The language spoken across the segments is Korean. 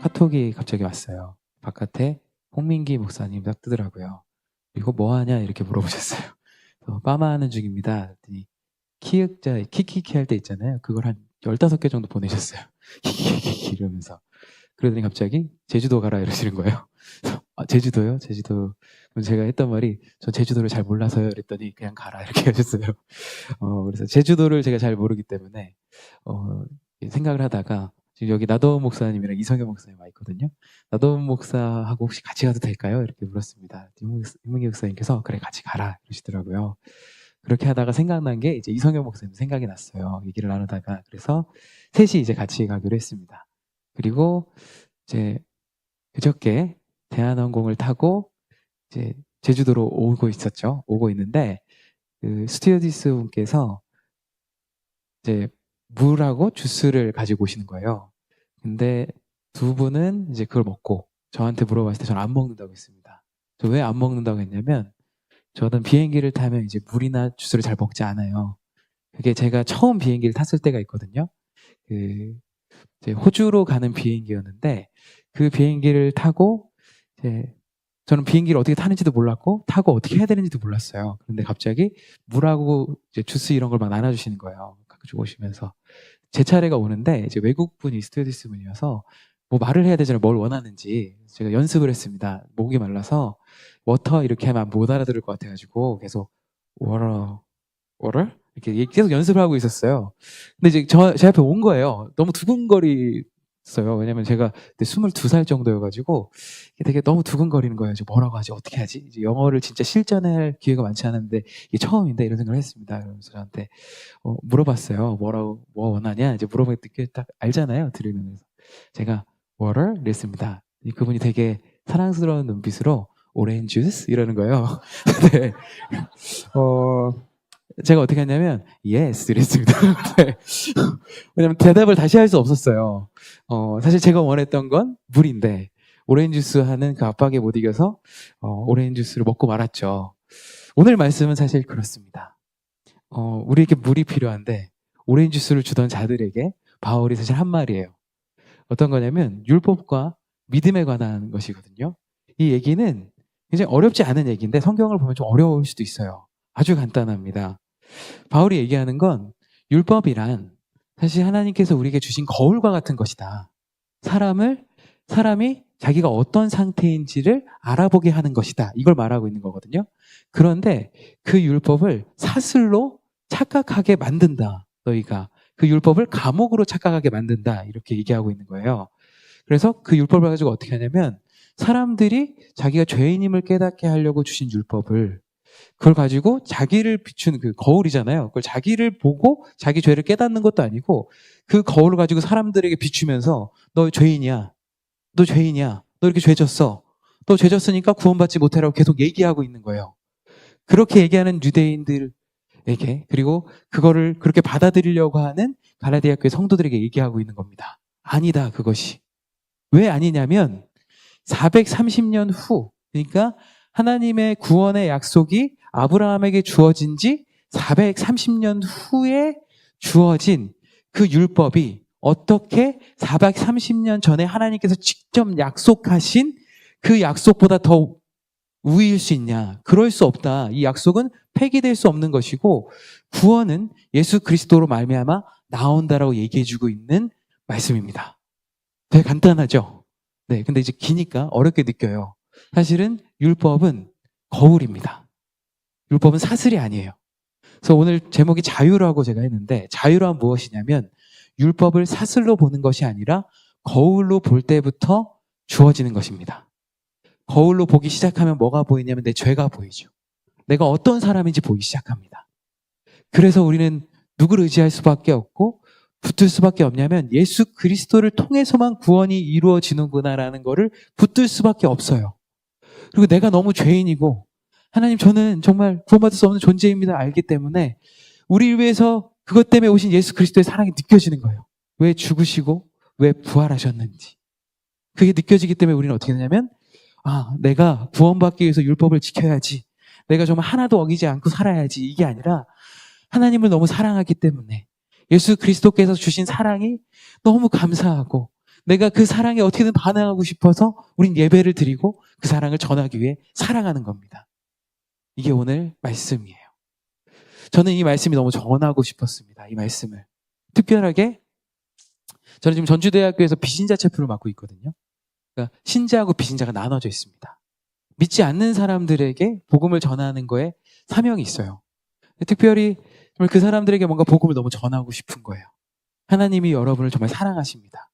카톡이 갑자기 왔어요. 바깥에 홍민기 목사님 딱 뜨더라고요. 이거 뭐 하냐 이렇게 물어보셨어요. 빠마하는 중입니다. 그랬더니 키읔자 키키키 할 때 있잖아요. 그걸 한 15개 정도 보내셨어요. 키키키키 이러면서. 그러더니 갑자기 제주도 가라 이러시는 거예요. 아, 제주도요? 제주도. 그럼 제가 했던 말이 저 제주도를 잘 몰라서요. 그랬더니 그냥 가라 이렇게 하셨어요. 그래서 제주도를 제가 잘 모르기 때문에 생각을 하다가 지금 여기 나도원 목사님이랑 이성현 목사님 와 있거든요. 나도원 목사하고 혹시 같이 가도 될까요? 이렇게 물었습니다. 윤문기 목사님께서 그래 같이 가라 이러시더라고요. 그렇게 하다가 생각난 게 이제 이성현 목사님 생각이 났어요. 얘기를 나누다가. 그래서 셋이 이제 같이 가기로 했습니다. 그리고 이제 그저께 대한항공을 타고 이제 제주도로 오고 있었죠. 오고 있는데 그 스튜어디스 분께서 이제 물하고 주스를 가지고 오시는 거예요. 근데 두 분은 이제 그걸 먹고 저한테 물어봤을 때 저는 안 먹는다고 했습니다. 저 왜 안 먹는다고 했냐면 저는 비행기를 타면 이제 물이나 주스를 잘 먹지 않아요. 그게 제가 처음 비행기를 탔을 때가 있거든요. 이제 호주로 가는 비행기였는데 그 비행기를 타고 이제 저는 비행기를 어떻게 타는지도 몰랐고 타고 어떻게 해야 되는지도 몰랐어요. 그런데 갑자기 물하고 이제 주스 이런 걸 막 나눠주시는 거예요. 가지고 오시면서 제 차례가 오는데 이제 외국분이 스튜어디스 분이어서 뭐 말을 해야 되잖아요. 뭘 원하는지 제가 연습을 했습니다. 목이 말라서 워터 이렇게 하면 못 알아들을 것 같아가지고 계속 워터 이렇게 계속 연습을 하고 있었어요. 근데 이제 제 앞에 온 거예요. 너무 두근거리었어요. 왜냐면 제가 그때 22살 정도여가지고 되게 너무 두근거리는 거예요. 이제 뭐라고 하지? 어떻게 하지? 이제 영어를 진짜 실전할 기회가 많지 않은데 이게 처음인데 이런 생각을 했습니다. 그러면서 저한테 물어봤어요. 뭐 원하냐? 이제 물어보니까 딱 알잖아요. 들으면서 제가 water 이랬습니다. 그분이 되게 사랑스러운 눈빛으로 오렌지 주스 이러는 거예요. 네. 제가 어떻게 했냐면 yes 이랬습니다. 네. 왜냐면 대답을 다시 할 수 없었어요. 사실 제가 원했던 건 물인데 오렌지 주스 하는 그 압박에 못 이겨서 오렌지 주스를 먹고 말았죠. 오늘 말씀은 사실 그렇습니다. 우리에게 물이 필요한데 오렌지 주스를 주던 자들에게 바울이 사실 한 말이에요. 어떤 거냐면 율법과 믿음에 관한 것이거든요. 이 얘기는 굉장히 어렵지 않은 얘기인데 성경을 보면 좀 어려울 수도 있어요. 아주 간단합니다. 바울이 얘기하는 건 율법이란 사실 하나님께서 우리에게 주신 거울과 같은 것이다. 사람이 자기가 어떤 상태인지를 알아보게 하는 것이다. 이걸 말하고 있는 거거든요. 그런데 그 율법을 사슬로 착각하게 만든다. 너희가 그 율법을 감옥으로 착각하게 만든다. 이렇게 얘기하고 있는 거예요. 그래서 그 율법을 가지고 어떻게 하냐면 사람들이 자기가 죄인임을 깨닫게 하려고 주신 율법을 그걸 가지고 자기를 비추는 그 거울이잖아요. 그걸 자기를 보고 자기 죄를 깨닫는 것도 아니고 그 거울을 가지고 사람들에게 비추면서 너 죄인이야. 너 죄인이야. 너 이렇게 죄졌어. 너 죄졌으니까 구원받지 못해라고 계속 얘기하고 있는 거예요. 그렇게 얘기하는 유대인들에게 그리고 그거를 그렇게 받아들이려고 하는 갈라디아 교회 성도들에게 얘기하고 있는 겁니다. 아니다 그것이. 왜 아니냐면 430년 후 그러니까 하나님의 구원의 약속이 아브라함에게 주어진 지 430년 후에 주어진 그 율법이 어떻게 430년 전에 하나님께서 직접 약속하신 그 약속보다 더 우위일 수 있냐? 그럴 수 없다. 이 약속은 폐기될 수 없는 것이고 구원은 예수 그리스도로 말미암아 나온다라고 얘기해주고 있는 말씀입니다. 되게 간단하죠? 네, 근데 이제 기니까 어렵게 느껴요. 사실은 율법은 거울입니다. 율법은 사슬이 아니에요. 그래서 오늘 제목이 자유라고 제가 했는데 자유란 무엇이냐면 율법을 사슬로 보는 것이 아니라 거울로 볼 때부터 주어지는 것입니다. 거울로 보기 시작하면 뭐가 보이냐면 내 죄가 보이죠. 내가 어떤 사람인지 보이기 시작합니다. 그래서 우리는 누구를 의지할 수밖에 없고 붙들 수밖에 없냐면 예수 그리스도를 통해서만 구원이 이루어지는구나라는 거를 붙들 수밖에 없어요. 그리고 내가 너무 죄인이고 하나님 저는 정말 구원받을 수 없는 존재입니다 알기 때문에 우리를 위해서 그것 때문에 오신 예수 그리스도의 사랑이 느껴지는 거예요. 왜 죽으시고 왜 부활하셨는지. 그게 느껴지기 때문에 우리는 어떻게 되냐면 내가 구원받기 위해서 율법을 지켜야지. 내가 정말 하나도 어기지 않고 살아야지. 이게 아니라 하나님을 너무 사랑하기 때문에 예수 그리스도께서 주신 사랑이 너무 감사하고 내가 그 사랑에 어떻게든 반응하고 싶어서 우린 예배를 드리고 그 사랑을 전하기 위해 사랑하는 겁니다. 이게 오늘 말씀이에요. 저는 이 말씀이 너무 전하고 싶었습니다. 이 말씀을. 특별하게 저는 지금 전주대학교에서 비신자 체프를 맡고 있거든요. 그러니까 신자하고 비신자가 나눠져 있습니다. 믿지 않는 사람들에게 복음을 전하는 거에 사명이 있어요. 특별히 정말 그 사람들에게 뭔가 복음을 너무 전하고 싶은 거예요. 하나님이 여러분을 정말 사랑하십니다.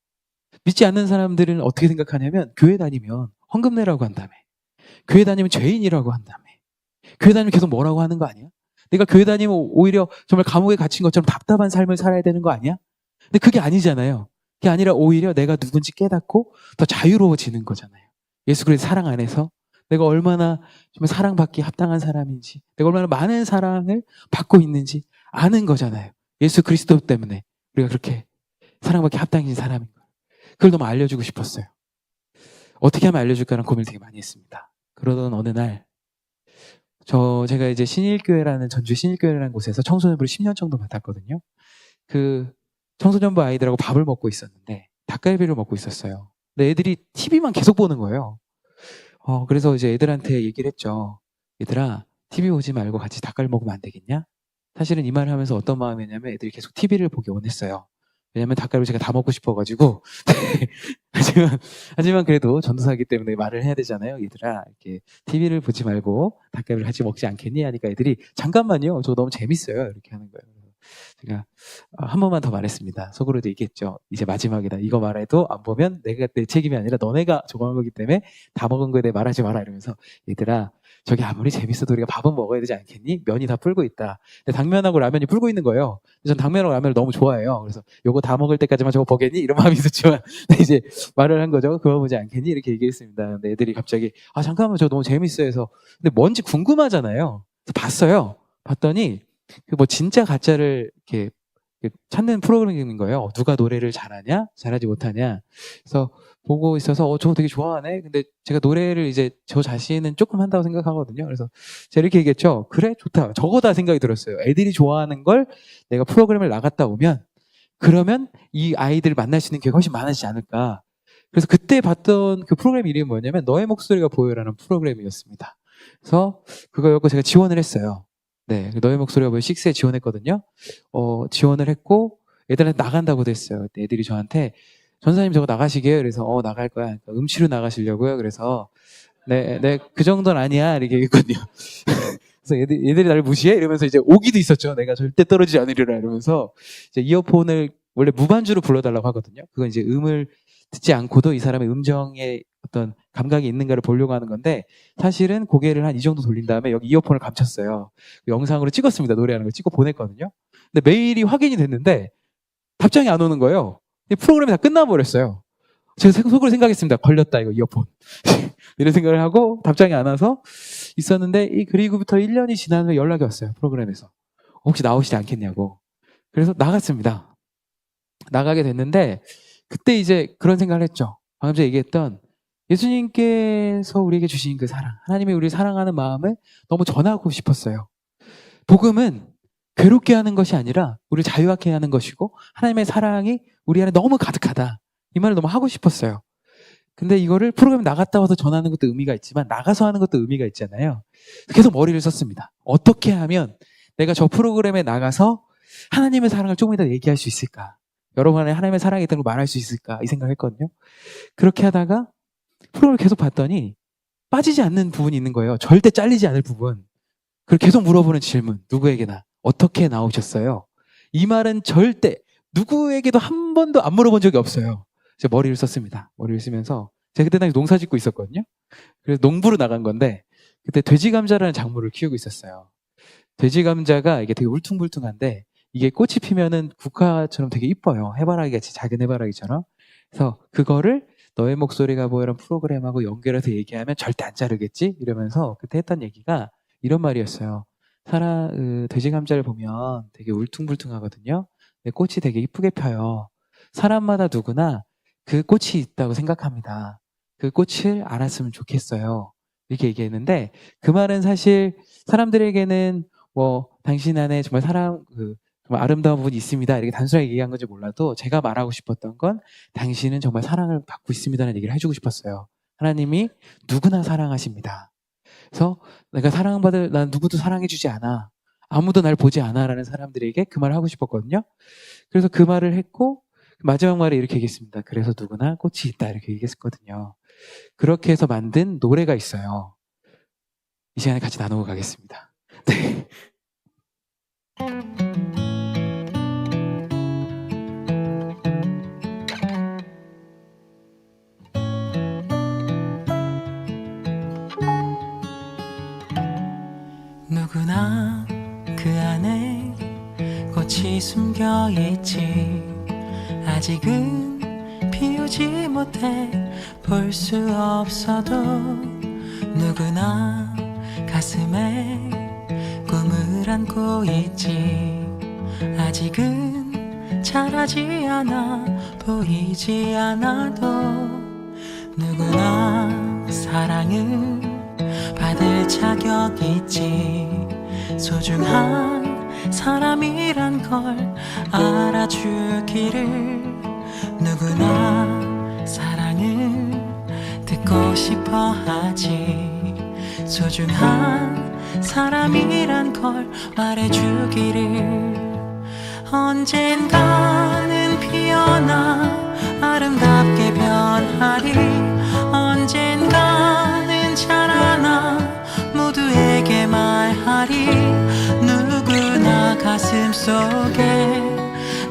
믿지 않는 사람들은 어떻게 생각하냐면 교회 다니면 헌금 내라고 한다며. 교회 다니면 죄인이라고 한다며. 교회 다니면 계속 뭐라고 하는 거 아니야? 내가 교회 다니면 오히려 정말 감옥에 갇힌 것처럼 답답한 삶을 살아야 되는 거 아니야? 근데 그게 아니잖아요. 그게 아니라 오히려 내가 누군지 깨닫고 더 자유로워지는 거잖아요. 예수 그리스도의 사랑 안에서 내가 얼마나 정말 사랑받기 합당한 사람인지, 내가 얼마나 많은 사랑을 받고 있는지 아는 거잖아요. 예수 그리스도 때문에 우리가 그렇게 사랑받기 합당한 사람인 거예요. 그걸 너무 알려주고 싶었어요. 어떻게 하면 알려줄까라는 고민을 되게 많이 했습니다. 그러던 어느 날 제가 이제 신일교회라는 전주 신일교회라는 곳에서 청소년부를 10년 정도 맡았거든요. 그 청소년부 아이들하고 밥을 먹고 있었는데 닭갈비를 먹고 있었어요. 근데 애들이 TV만 계속 보는 거예요. 그래서 이제 애들한테 얘기를 했죠. 얘들아, TV 보지 말고 같이 닭갈비 먹으면 안 되겠냐? 사실은 이 말을 하면서 어떤 마음이었냐면 애들이 계속 TV를 보기 원했어요. 왜냐면 닭갈비 제가 다 먹고 싶어가지고. 하지만 그래도 전도사이기 때문에 말을 해야 되잖아요. 얘들아, 이렇게 TV를 보지 말고 닭갈비를 같이 먹지 않겠니? 하니까 애들이 잠깐만요. 저거 너무 재밌어요. 이렇게 하는 거예요. 제가 한 번만 더 말했습니다. 속으로도 얘기했죠. 이제 마지막이다. 이거 말해도 안 보면 내가 내 책임이 아니라 너네가 저거한 거기 때문에 다 먹은 거에 대해 말하지 마라. 이러면서 얘들아, 저게 아무리 재밌어도 우리가 밥은 먹어야 되지 않겠니? 면이 다 불고 있다. 근데 당면하고 라면이 불고 있는 거예요. 전 당면하고 라면을 너무 좋아해요. 그래서 요거 다 먹을 때까지만 저거 보겠니? 이런 마음이 있었지만 이제 말을 한 거죠. 그거 보지 않겠니? 이렇게 얘기했습니다. 근데 애들이 갑자기 잠깐만, 저거 너무 재밌어요 해서. 근데 뭔지 궁금하잖아요. 그래서 봤어요. 봤더니 뭐 진짜 가짜를 이렇게 찾는 프로그램인 거예요. 누가 노래를 잘하냐, 잘하지 못하냐. 그래서 보고 있어서 저거 되게 좋아하네. 근데 제가 노래를 이제 저 자신은 조금 한다고 생각하거든요. 그래서 제가 이렇게 얘기했죠. 그래, 좋다. 저거다 생각이 들었어요. 애들이 좋아하는 걸 내가 프로그램을 나갔다 오면 그러면 이 아이들을 만날 수 있는 기회가 훨씬 많아지지 않을까. 그래서 그때 봤던 그 프로그램 이름이 뭐냐면 너의 목소리가 보여라는 프로그램이었습니다. 그래서 그거였고 제가 지원을 했어요. 네, 너의 목소리가 보여 6에 지원했거든요. 지원을 했고 애들한테 나간다고 됐어요. 애들이 저한테 전사님 저거 나가시게요? 그래서 나갈 거야. 그러니까 음치로 나가시려고요. 그래서 네, 그 정도는 아니야. 이렇게 얘기했거든요. 그래서 얘들이 나를 무시해? 이러면서 이제 오기도 있었죠. 내가 절대 떨어지지 않으리라 이러면서 이제 이어폰을 원래 무반주로 불러달라고 하거든요. 그건 이제 음을 듣지 않고도 이 사람의 음정에 어떤 감각이 있는가를 보려고 하는 건데 사실은 고개를 한 이 정도 돌린 다음에 여기 이어폰을 감췄어요. 영상으로 찍었습니다. 노래하는 걸 찍고 보냈거든요. 근데 메일이 확인이 됐는데 답장이 안 오는 거예요. 프로그램이 다 끝나버렸어요. 제가 속으로 생각했습니다. 걸렸다 이거 이어폰. 이런 생각을 하고 답장이 안 와서 있었는데 그리고부터 1년이 지난 후에 연락이 왔어요. 프로그램에서. 혹시 나오시지 않겠냐고. 그래서 나갔습니다. 나가게 됐는데 그때 이제 그런 생각을 했죠. 방금 전에 얘기했던 예수님께서 우리에게 주신 그 사랑, 하나님이 우리를 사랑하는 마음을 너무 전하고 싶었어요. 복음은 괴롭게 하는 것이 아니라 우리를 자유하게 하는 것이고 하나님의 사랑이 우리 안에 너무 가득하다. 이 말을 너무 하고 싶었어요. 근데 이거를 프로그램 나갔다 와서 전하는 것도 의미가 있지만 나가서 하는 것도 의미가 있잖아요. 계속 머리를 썼습니다. 어떻게 하면 내가 저 프로그램에 나가서 하나님의 사랑을 조금 더 얘기할 수 있을까? 여러분 안에 하나님의 사랑이 있다는 걸 말할 수 있을까? 이 생각을 했거든요. 그렇게 하다가 프로그램을 계속 봤더니 빠지지 않는 부분이 있는 거예요. 절대 잘리지 않을 부분. 그걸 계속 물어보는 질문. 누구에게나. 어떻게 나오셨어요? 이 말은 절대 누구에게도 한 번도 안 물어본 적이 없어요. 제가 머리를 썼습니다. 머리를 쓰면서 제가 그때 당시 농사 짓고 있었거든요. 그래서 농부로 나간 건데 그때 돼지 감자라는 작물을 키우고 있었어요. 돼지 감자가 이게 되게 울퉁불퉁한데 이게 꽃이 피면은 국화처럼 되게 이뻐요. 해바라기 같이 작은 해바라기처럼. 그래서 그거를 너의 목소리가 보여라는 프로그램하고 연결해서 얘기하면 절대 안 자르겠지? 이러면서 그때 했던 얘기가 이런 말이었어요. 돼지 감자를 보면 되게 울퉁불퉁하거든요. 근데 꽃이 되게 이쁘게 펴요. 사람마다 누구나 그 꽃이 있다고 생각합니다. 그 꽃을 알았으면 좋겠어요. 이렇게 얘기했는데 그 말은 사실 사람들에게는 당신 안에 정말 정말 아름다운 부분이 있습니다. 이렇게 단순하게 얘기한 건지 몰라도 제가 말하고 싶었던 건 당신은 정말 사랑을 받고 있습니다라는 얘기를 해주고 싶었어요. 하나님이 누구나 사랑하십니다. 그래서 난 누구도 사랑해주지 않아. 아무도 날 보지 않아. 라는 사람들에게 그 말을 하고 싶었거든요. 그래서 그 말을 했고, 마지막 말에 이렇게 얘기했습니다. 그래서 누구나 꽃이 있다. 이렇게 얘기했었거든요. 그렇게 해서 만든 노래가 있어요. 이 시간에 같이 나누고 가겠습니다. 네. 누구나 그 안에 꽃이 숨겨 있지. 아직은 피우지 못해 볼 수 없어도 누구나 가슴에 꿈을 안고 있지. 아직은 자라지 않아 보이지 않아도 누구나 사랑을 받을 자격 있지. 소중한 사람이란 걸 알아주기를. 누구나 사랑을 듣고 싶어 하지. 소중한 사람이란 걸 말해주기를. 언젠가는 피어나 아름답게 변하리. 언젠가는 자라나 모두에게 말하리. 누구나 가슴 속에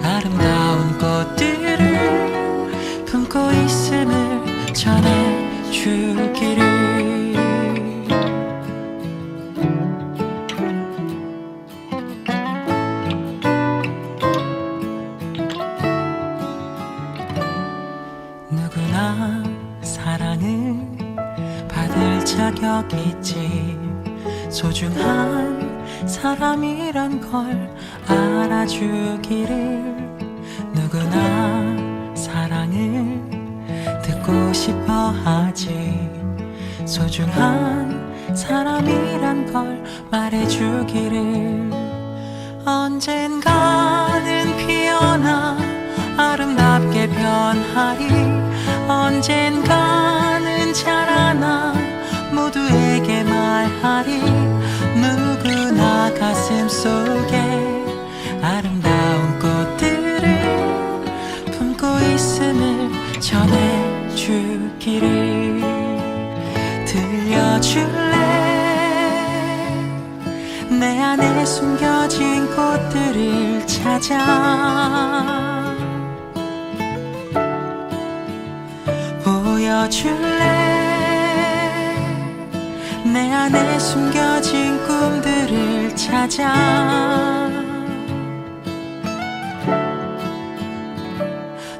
아름다운 꽃들을 품고 있음을 전해주기를. 누구나 사랑을 받을 자격 있지. 소중한 사람이란 걸 알아주기를. 누구나 사랑을 듣고 싶어 하지. 소중한 사람이란 걸 말해주기를. 언젠가는 피어나 아름답게 변하리. 언젠가는 자라나 모두에게 말하리. 누구나 가슴 속에 아름다운 꽃들을 품고 있음을 전해주기를. 들려줄래? 내 안에 숨겨진 꽃들을 찾아 보여줄래? 내 안에 숨겨진 꿈들을 찾아.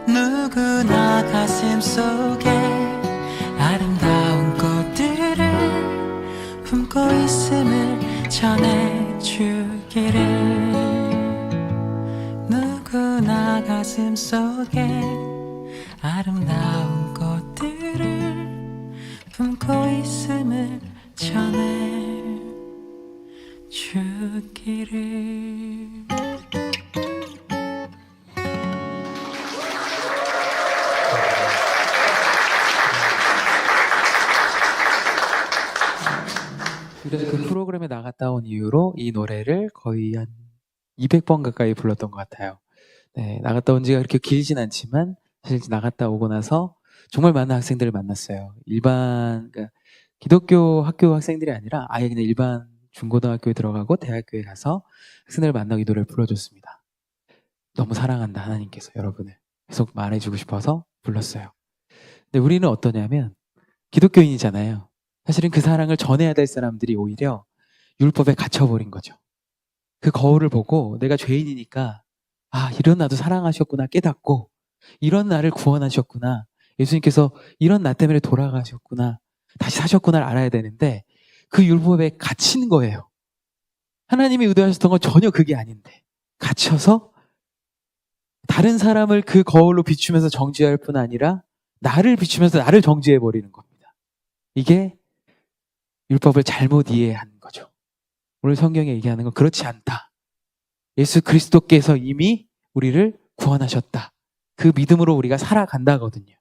누구나 가슴 속에 아름다운 꽃들을 품고 있음을 전해주기를. 누구나 가슴 속에 아름다운 꽃들을 품고 있음을 전해주기를. 그래서 그 프로그램에 나갔다 온 이후로 이 노래를 거의 한 200번 가까이 불렀던 것 같아요. 네, 나갔다 온 지가 그렇게 길진 않지만 사실 나갔다 오고 나서 정말 많은 학생들을 만났어요. 그러니까 기독교 학교 학생들이 아니라 아예 그냥 일반 중고등학교에 들어가고 대학교에 가서 학생들을 만나고 이 노래를 불러줬습니다. 너무 사랑한다 하나님께서 여러분을 계속 말해주고 싶어서 불렀어요. 근데 우리는 어떠냐면 기독교인이잖아요. 사실은 그 사랑을 전해야 될 사람들이 오히려 율법에 갇혀버린 거죠. 그 거울을 보고 내가 죄인이니까 이런 나도 사랑하셨구나 깨닫고, 이런 나를 구원하셨구나, 예수님께서 이런 나 때문에 돌아가셨구나, 다시 사셨구나를 알아야 되는데 그 율법에 갇히는 거예요. 하나님이 의도하셨던 건 전혀 그게 아닌데 갇혀서 다른 사람을 그 거울로 비추면서 정죄할 뿐 아니라 나를 비추면서 나를 정죄해버리는 겁니다. 이게 율법을 잘못 이해한 거죠. 오늘 성경에 얘기하는 건 그렇지 않다. 예수 그리스도께서 이미 우리를 구원하셨다. 그 믿음으로 우리가 살아간다거든요.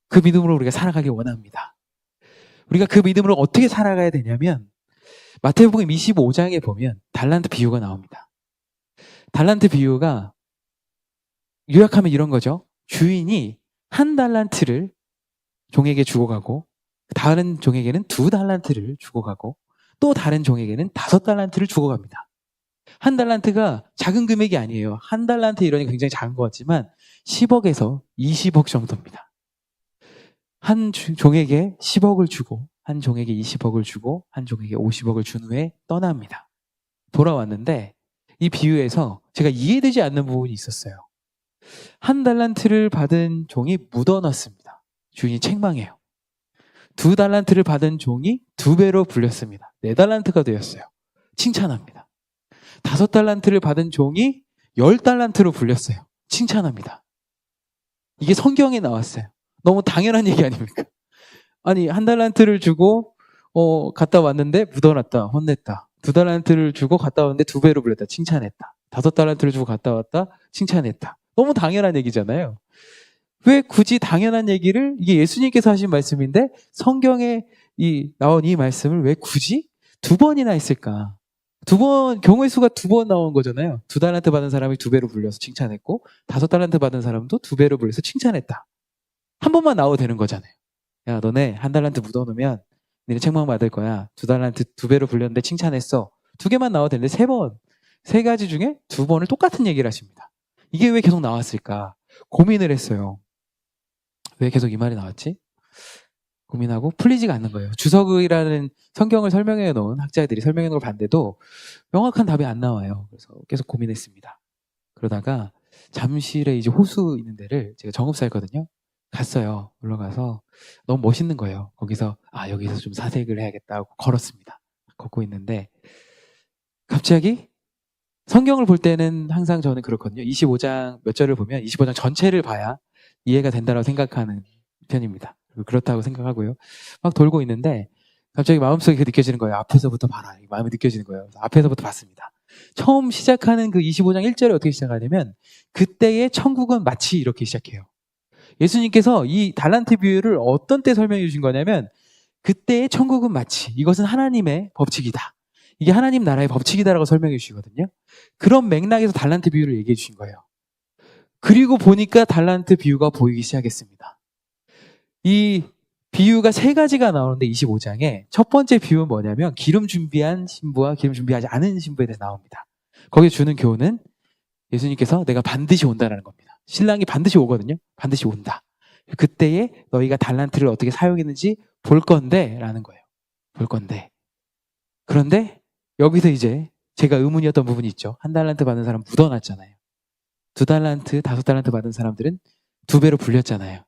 그 믿음으로 우리가 살아가길 원합니다. 우리가 그 믿음으로 어떻게 살아가야 되냐면 마태복음 25장에 보면 달란트 비유가 나옵니다. 달란트 비유가 요약하면 이런 거죠. 주인이 한 달란트를 종에게 주고 가고 다른 종에게는 2달란트를 주고 가고 또 다른 종에게는 5달란트를 주고 갑니다. 한 달란트가 작은 금액이 아니에요. 한 달란트 이러니 굉장히 작은 것 같지만 10억에서 20억 정도입니다. 한 종에게 10억을 주고 한 종에게 20억을 주고 한 종에게 50억을 준 후에 떠납니다. 돌아왔는데 이 비유에서 제가 이해되지 않는 부분이 있었어요. 한 달란트를 받은 종이 묻어놨습니다. 주인이 책망해요. 2달란트를 받은 종이 2배로 불렸습니다. 4달란트가 되었어요. 칭찬합니다. 5달란트를 받은 종이 10달란트로 불렸어요. 칭찬합니다. 이게 성경에 나왔어요. 너무 당연한 얘기 아닙니까? 아니, 한 달란트를 주고 갔다 왔는데 묻어놨다, 혼냈다. 2달란트를 주고 갔다 왔는데 2배로 불렸다, 칭찬했다. 5달란트를 주고 갔다 왔다, 칭찬했다. 너무 당연한 얘기잖아요. 왜 굳이 당연한 얘기를, 이게 예수님께서 하신 말씀인데 성경에 나온 이 말씀을 왜 굳이 2번이나 했을까? 경우의 수가 2번 나온 거잖아요. 2달란트 받은 사람이 2배로 불려서 칭찬했고 5달란트 받은 사람도 2배로 불려서 칭찬했다. 한 번만 나와도 되는 거잖아요. 야, 너네 한 달란트 묻어놓으면 너네 책망 받을 거야. 2달란트 2배로 불렸는데 칭찬했어. 2개만 나와도 되는데 3번, 3가지 중에 2번을 똑같은 얘기를 하십니다. 이게 왜 계속 나왔을까? 고민을 했어요. 왜 계속 이 말이 나왔지? 고민하고 풀리지가 않는 거예요. 주석이라는 성경을 설명해 놓은 학자들이 설명해 놓은 걸 봤는데도 명확한 답이 안 나와요. 그래서 계속 고민했습니다. 그러다가 잠실에 이제 호수 있는 데를 제가 정읍사였거든요. 갔어요. 올라가서 너무 멋있는 거예요. 거기서 여기서 좀 사색을 해야겠다 하고 걸었습니다. 걷고 있는데 갑자기 성경을 볼 때는 항상 저는 그렇거든요. 25장 몇 절을 보면 25장 전체를 봐야 이해가 된다고 생각하는 편입니다. 그렇다고 생각하고요. 막 돌고 있는데 갑자기 마음속에 느껴지는 거예요. 앞에서부터 봐라. 마음이 느껴지는 거예요. 앞에서부터 봤습니다. 처음 시작하는 그 25장 1절에 어떻게 시작하냐면 그때의 천국은 마치 이렇게 시작해요. 예수님께서 이 달란트 비유를 어떤 때 설명해 주신 거냐면 그때의 천국은 마치 이것은 하나님의 법칙이다. 이게 하나님 나라의 법칙이다라고 설명해 주시거든요. 그런 맥락에서 달란트 비유를 얘기해 주신 거예요. 그리고 보니까 달란트 비유가 보이기 시작했습니다. 이 비유가 3가지가 나오는데 25장에 첫 번째 비유는 뭐냐면 기름 준비한 신부와 기름 준비하지 않은 신부에 대해서 나옵니다. 거기에 주는 교훈은 예수님께서 내가 반드시 온다라는 겁니다. 신랑이 반드시 오거든요. 반드시 온다. 그때에 너희가 달란트를 어떻게 사용했는지 볼 건데 라는 거예요. 볼 건데. 그런데 여기서 이제 제가 의문이었던 부분이 있죠. 1달란트 받은 사람 묻어놨잖아요. 2달란트, 5달란트 받은 사람들은 2배로 불렸잖아요.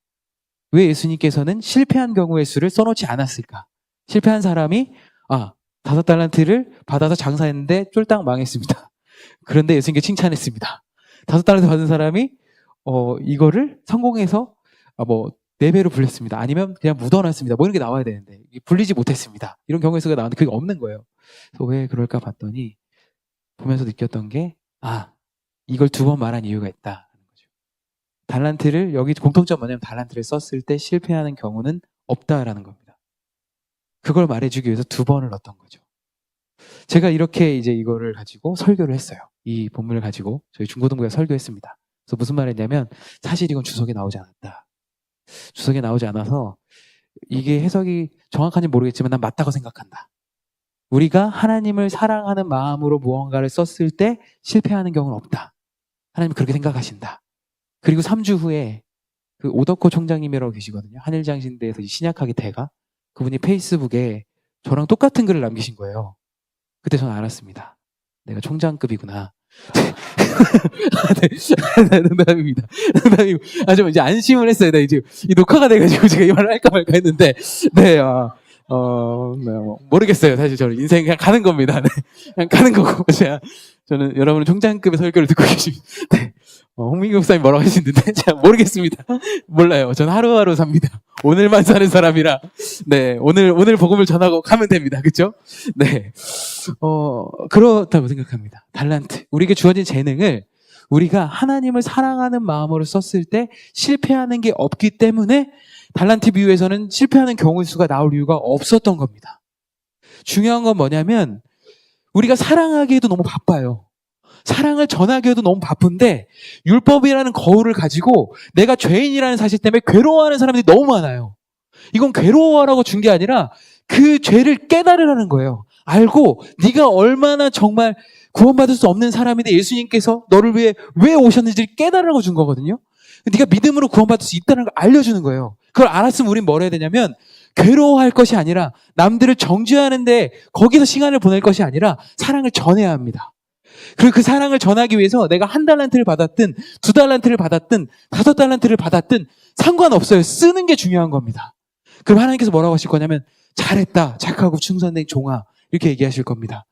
왜 예수님께서는 실패한 경우의 수를 써놓지 않았을까? 실패한 사람이 5달란트를 받아서 장사했는데 쫄딱 망했습니다. 그런데 예수님께 칭찬했습니다. 5달란트 받은 사람이 이거를 성공해서 4배로 불렸습니다. 아니면 그냥 묻어놨습니다. 이런 게 나와야 되는데 불리지 못했습니다. 이런 경우의 수가 나왔는데 그게 없는 거예요. 그래서 왜 그럴까 봤더니 보면서 느꼈던 게 이걸 2번 말한 이유가 있다. 달란트를 여기 공통점 뭐냐면 달란트를 썼을 때 실패하는 경우는 없다라는 겁니다. 그걸 말해주기 위해서 2번을 넣었던 거죠. 제가 이렇게 이제 이거를 가지고 설교를 했어요. 이 본문을 가지고 저희 중고등부에 설교했습니다. 그래서 무슨 말을 했냐면 사실 이건 주석에 나오지 않았다. 주석에 나오지 않아서 이게 해석이 정확한지 모르겠지만 난 맞다고 생각한다. 우리가 하나님을 사랑하는 마음으로 무언가를 썼을 때 실패하는 경우는 없다. 하나님 그렇게 생각하신다. 그리고 3주 후에 그 오덕호 총장님이라고 계시거든요. 한일장신대에서 신약학의 대가. 그분이 페이스북에 저랑 똑같은 글을 남기신 거예요. 그때 저는 알았습니다. 내가 총장급이구나. 네, 농담입니다. 농담이고. 좀 이제 안심을 했어요. 이제 이 녹화가 돼가지고 제가 이 말을 할까 말까 했는데, 모르겠어요. 사실 저는 인생 그냥 가는 겁니다. 네. 그냥 가는 거고. 저는 여러분은 총장급의 설교를 듣고 계십니다. 네. 홍민기 목사님 뭐라고 하시는데, 제가 모르겠습니다. 몰라요. 저는 하루하루 삽니다. 오늘만 사는 사람이라. 네, 오늘 복음을 전하고 가면 됩니다. 그쵸? 네. 그렇다고 생각합니다. 달란트. 우리에게 주어진 재능을 우리가 하나님을 사랑하는 마음으로 썼을 때 실패하는 게 없기 때문에 달란트 비유에서는 실패하는 경우 수가 나올 이유가 없었던 겁니다. 중요한 건 뭐냐면 우리가 사랑하기에도 너무 바빠요. 사랑을 전하기에도 너무 바쁜데 율법이라는 거울을 가지고 내가 죄인이라는 사실 때문에 괴로워하는 사람들이 너무 많아요. 이건 괴로워하라고 준 게 아니라 그 죄를 깨달으라는 거예요. 알고 네가 얼마나 정말 구원받을 수 없는 사람인데 예수님께서 너를 위해 왜 오셨는지를 깨달으라고 준 거거든요. 네가 믿음으로 구원받을 수 있다는 걸 알려주는 거예요. 그걸 알았으면 우린 뭘 해야 되냐면 괴로워할 것이 아니라 남들을 정죄하는데 거기서 시간을 보낼 것이 아니라 사랑을 전해야 합니다. 그리고 그 사랑을 전하기 위해서 내가 1달란트를 받았든 2달란트를 받았든 5달란트를 받았든 상관없어요. 쓰는 게 중요한 겁니다. 그럼 하나님께서 뭐라고 하실 거냐면 잘했다, 착하고 충성된 종아 이렇게 얘기하실 겁니다.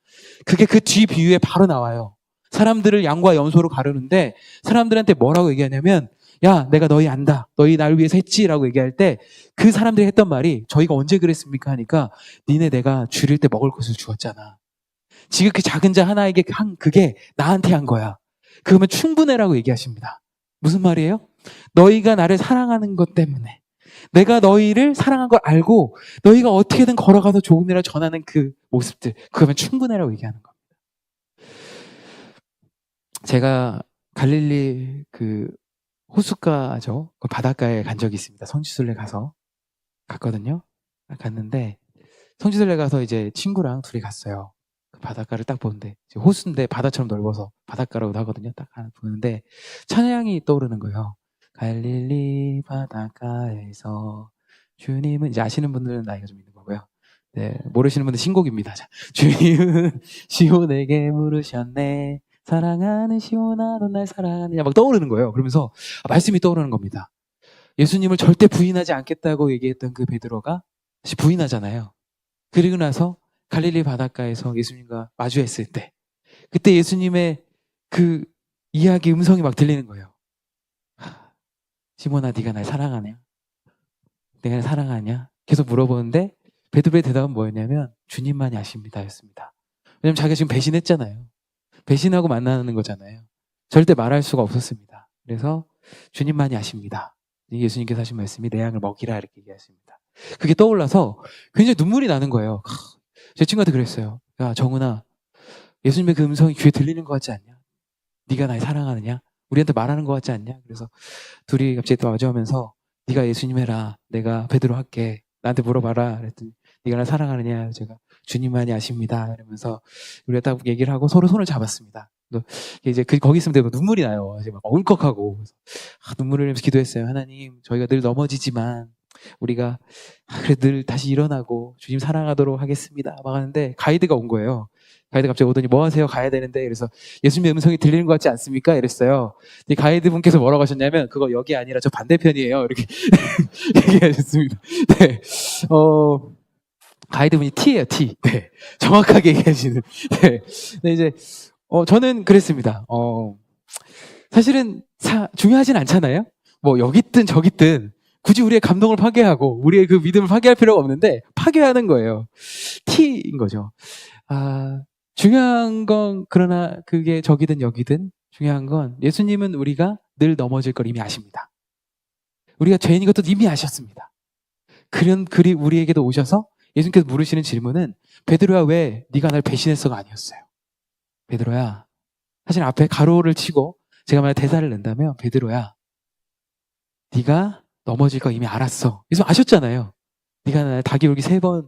그게 그 뒤 비유에 바로 나와요. 사람들을 양과 염소로 가르는데 사람들한테 뭐라고 얘기하냐면 야, 내가 너희 안다. 너희 날 위해서 했지라고 얘기할 때 그 사람들이 했던 말이 저희가 언제 그랬습니까? 하니까 니네 내가 줄일 때 먹을 것을 주었잖아. 지금 그 작은 자 하나에게 한 그게 나한테 한 거야. 그러면 충분해라고 얘기하십니다. 무슨 말이에요? 너희가 나를 사랑하는 것 때문에 내가 너희를 사랑한 걸 알고 너희가 어떻게든 걸어가서 조금이라도 전하는 그 모습들 그러면 충분해라고 얘기하는 겁니다. 제가 갈릴리 그 호숫가죠. 그 바닷가에 간 적이 있습니다. 성지순례 가서 갔거든요. 갔는데 성지순례 가서 이제 친구랑 둘이 갔어요. 그 바닷가를 딱 보는데 호수인데 바다처럼 넓어서 바닷가라고도 하거든요. 딱 하나 보는데 찬양이 떠오르는 거예요. 갈릴리 바닷가에서 주님은 이제 아시는 분들은 나이가 좀 있는 거고요. 네, 모르시는 분들 신곡입니다. 자, 주님은 시온에게 물으셨네. 사랑하는 시온아 넌 날 사랑하느냐 막 떠오르는 거예요. 그러면서 말씀이 떠오르는 겁니다. 예수님을 절대 부인하지 않겠다고 얘기했던 그 베드로가 다시 부인하잖아요. 그리고 나서 갈릴리 바닷가에서 예수님과 마주했을 때 그때 예수님의 그 이야기 음성이 막 들리는 거예요. 시몬아 네가 날 사랑하냐? 내가 날 사랑하냐? 계속 물어보는데 베드로의 대답은 뭐였냐면 주님만이 아십니다 였습니다. 왜냐면 자기가 지금 배신했잖아요. 배신하고 만나는 거잖아요. 절대 말할 수가 없었습니다. 그래서 주님만이 아십니다. 예수님께서 하신 말씀이 내 양을 먹이라 이렇게 얘기하십니다. 그게 떠올라서 굉장히 눈물이 나는 거예요. 제 친구한테 그랬어요. 야 정훈아 예수님의 그 음성이 귀에 들리는 것 같지 않냐? 네가 날 사랑하느냐? 우리한테 말하는 것 같지 않냐? 그래서 둘이 갑자기 또 마주하면서 네가 예수님 해라. 내가 베드로 할게. 나한테 물어봐라. 그랬더니 네가 날 사랑하느냐? 제가 주님만이 아십니다. 이러면서 우리가 딱 얘기를 하고 서로 손을 잡았습니다. 이제 거기 있으면 되고 눈물이 나요. 이제 막 울컥하고 눈물을 흘리면서 기도했어요. 하나님, 저희가 늘 넘어지지만 우리가 그래 늘 다시 일어나고 주님 사랑하도록 하겠습니다. 막 하는데 가이드가 온 거예요. 가이드 갑자기 오더니 뭐 하세요? 가야 되는데. 그래서 예수님의 음성이 들리는 것 같지 않습니까? 이랬어요. 가이드 분께서 뭐라고 하셨냐면 그거 여기 아니라 저 반대편이에요. 이렇게 얘기하셨습니다. 네. 가이드분이 T예요, T. 네. 정확하게 얘기하시는. 네. 네, 이제, 저는 그랬습니다. 사실은 중요하진 않잖아요? 뭐, 여기 있든 저기 있든, 굳이 우리의 감동을 파괴하고, 우리의 그 믿음을 파괴할 필요가 없는데, 파괴하는 거예요. T인 거죠. 중요한 건, 그러나 그게 저기든 여기든, 중요한 건, 예수님은 우리가 늘 넘어질 걸 이미 아십니다. 우리가 죄인인 것도 이미 아셨습니다. 그리 우리에게도 오셔서, 예수님께서 물으시는 질문은 베드로야 왜 네가 날 배신했어가 아니었어요. 베드로야 사실 앞에 가로를 치고 제가 만약 대사를 낸다면 베드로야 네가 넘어질 거 이미 알았어. 예수 아셨잖아요. 네가 날 닭이 세 번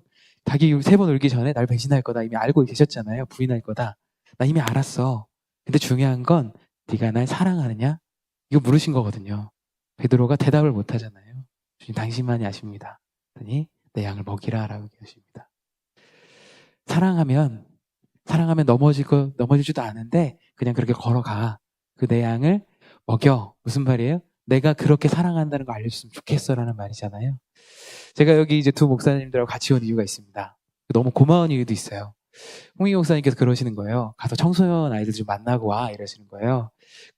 울기 전에 날 배신할 거다 이미 알고 계셨잖아요. 부인할 거다. 나 이미 알았어. 근데 중요한 건 네가 날 사랑하느냐? 이거 물으신 거거든요. 베드로가 대답을 못 하잖아요. 주님 당신만이 아십니다. 그러니 내 양을 먹이라 라고 얘기하십니다. 사랑하면 넘어지지도 않은데 그냥 그렇게 걸어가. 그 내 양을 먹여. 무슨 말이에요? 내가 그렇게 사랑한다는 거 알려줬으면 좋겠어 라는 말이잖아요. 제가 여기 이제 두 목사님들하고 같이 온 이유가 있습니다. 너무 고마운 이유도 있어요. 홍익 목사님께서 그러시는 거예요. 가서 청소년 아이들 좀 만나고 와 이러시는 거예요.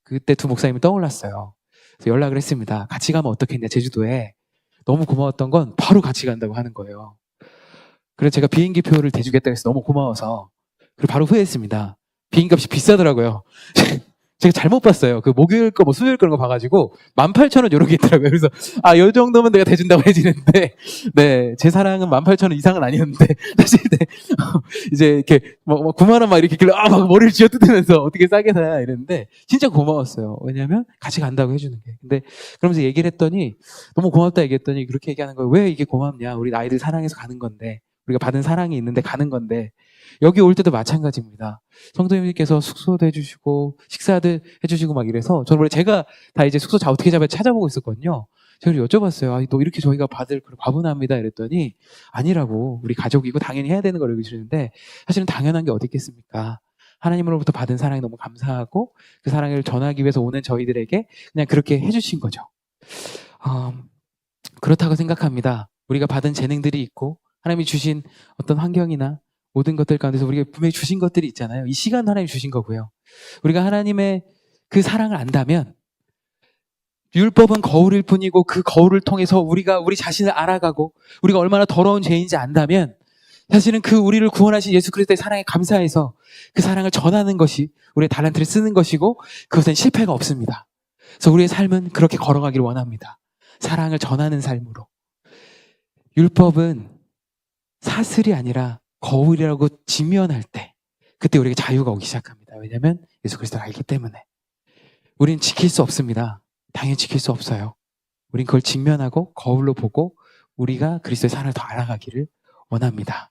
그때 두 목사님이 떠올랐어요. 그래서 연락을 했습니다. 같이 가면 어떻겠냐 제주도에. 너무 고마웠던 건 바로 같이 간다고 하는 거예요. 그래서 제가 비행기 표를 대주겠다고 해서 너무 고마워서 그리고 바로 후회했습니다. 비행기 값이 비싸더라고요. 제가 잘못 봤어요. 그 목요일 거, 뭐 수요일 거런 거 봐가지고 18,000원 요런 게 있더라고요. 그래서 요 정도면 내가 대준다고 해지는데, 네, 제 사랑은 18,000원 이상은 아니었는데 사실 네, 이제 이렇게 뭐 9만 원 막 이렇게 길래 막 머리를 쥐어뜯으면서 어떻게 싸게 사야 이랬는데 진짜 고마웠어요. 왜냐하면 같이 간다고 해주는 게. 근데 그러면서 얘기를 했더니 너무 고맙다 얘기했더니 그렇게 얘기하는 거예요. 왜 이게 고맙냐? 우리 아이들 사랑해서 가는 건데 우리가 받은 사랑이 있는데 가는 건데 여기 올 때도 마찬가지입니다. 성도님들께서 숙소도 해주시고 식사도 해주시고 막 이래서 저는 원래 제가 다 이제 숙소 어떻게 잡아야 찾아보고 있었거든요. 제가 여쭤봤어요. 또 이렇게 저희가 받을 그런 과분합니다. 이랬더니 아니라고 우리 가족이고 당연히 해야 되는 걸 여기시는데 사실은 당연한 게 어디 있겠습니까? 하나님으로부터 받은 사랑이 너무 감사하고 그 사랑을 전하기 위해서 오는 저희들에게 그냥 그렇게 해주신 거죠. 그렇다고 생각합니다. 우리가 받은 재능들이 있고 하나님이 주신 어떤 환경이나 모든 것들 가운데서 우리가 분명히 주신 것들이 있잖아요. 이 시간도 하나님이 주신 거고요. 우리가 하나님의 그 사랑을 안다면 율법은 거울일 뿐이고 그 거울을 통해서 우리가 우리 자신을 알아가고 우리가 얼마나 더러운 죄인지 안다면 사실은 그 우리를 구원하신 예수 그리스도의 사랑에 감사해서 그 사랑을 전하는 것이 우리의 달란트를 쓰는 것이고 그것은 실패가 없습니다. 그래서 우리의 삶은 그렇게 걸어가기를 원합니다. 사랑을 전하는 삶으로. 율법은 사슬이 아니라 거울이라고 직면할 때 그때 우리에게 자유가 오기 시작합니다. 왜냐하면 예수 그리스도를 알기 때문에. 우린 지킬 수 없습니다. 당연히 지킬 수 없어요. 우린 그걸 직면하고 거울로 보고 우리가 그리스도의 사랑을 더 알아가기를 원합니다.